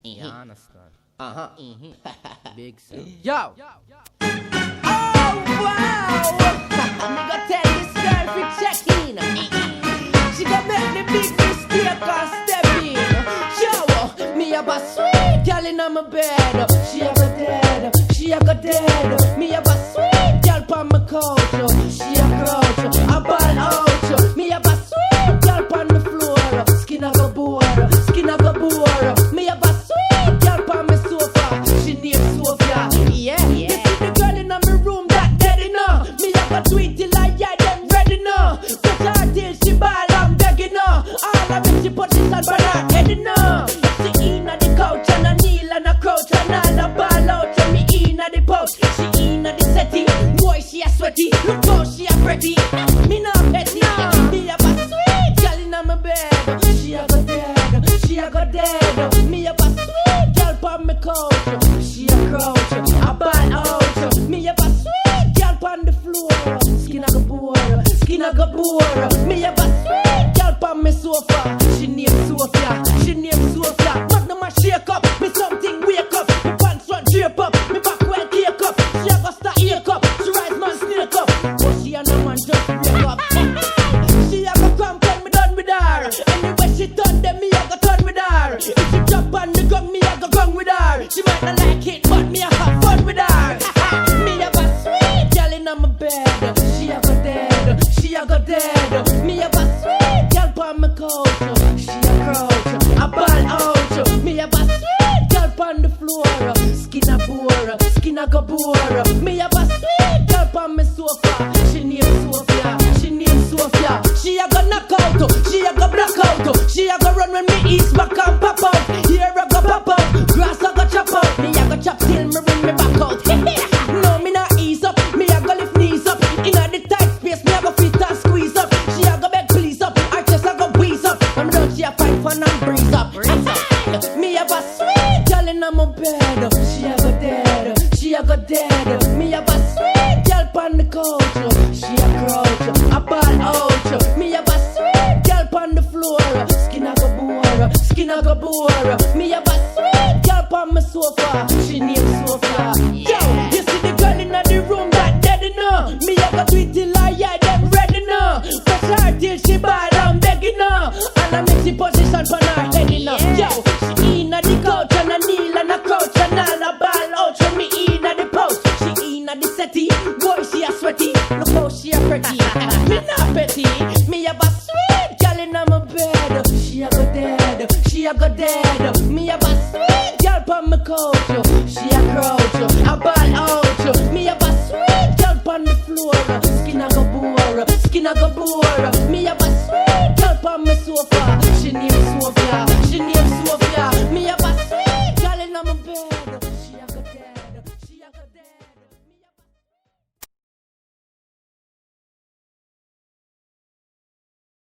You understand? Big sound. Yo! Oh wow! Me go tell this girl fi check in. She go make the big mistake and step in. Show me have a sweet girl in my bed. She a go dead. She a go dead. Me have a sweet girl pon my couch. She a crouch. A ball out. Me have a sweet girl pon the floor. Skin a go bore. Skin a go bore. Me have a sweet girl pon my sofa. She named Sophia. Yeah. You see the girl in my room that dead enough. Me have a tweet till I yeah them ready now. Touch her till she ball I'm begging her. All of it she put this on but her head enough. She in at the couch and I kneel and I crouch and all a ball out and me in at the pouch. She in at the setting. Boy she a sweaty. Look how she a pretty. Me not petty. Me have a sweet girl in my bed. She a go dead. She a go dead. Me have a sweet girl pon me couch. She a crouch. A ball out. Me have a sweet girl pon the floor. Skin a go bore. Skin a go bore. Me have a sweet girl pon me sofa. She named Sophia. She named Sophia. Magnum a shake up. Me something wake up. Me pants run drape up. Me back well cake up. She a go start ear up. She rise man snake up. But she and no man just break up. She a go come when me done with her. Anyway she done them me a go turn with her. If she drop on the gun me a go gun with her. She might not like it but me a have fun with her. Me have a sweet girl in my bed. She a go dead. She a go dead. Me have a sweet girl pon my couch. She a crouch. A ball out. Me have a sweet girl pon the floor. Skin a bore. Skin a go bore. Me have a sweet girl pon my sofa. She named Sophia. She named Sophia. She a go knock out. She a go black out. She a go run when me east back and pop out. Here a go pop out. Grass a go chop out. Me a go chop till me bring me back out. No me not ease up. Me a go lift knees up. Inna the tight space me a go fit and squeeze up. She a go beg please up. Her chest a go wheeze up. I'm down she a fight fun and breeze up. Me have a sweet girl in my bed. She a go dead. She a go dead. Me have a sweet girl pon the couch. She a crouch. A ball out. Me have a sweet girl pon the floor. Skin a go bore. Skin a go bore. Me have a sweet girl pon my sofa. She named Sophia. Yo, you see the girl in the room that dead enough. Me a go tweet till I yeah them ready now. Push her till she ball I'm begging her. And I make the position pon her head enough. Yo, she in at the couch and I kneel and I crouch and all a ball out. So me in at the pouch. She in at the settee. Boy she a sweaty. Look how she a pretty. Me not petty. Me have a sweet girl in my bed. She a go dead. She a go dead. Me have a sweet girl pon my couch. She a crouch. A ball out. Me have a sweet girl pon the floor. Skin a go bore. Skin a go bore. Me have a sweet girl pon my sofa. She named Sophia. She named Sophia.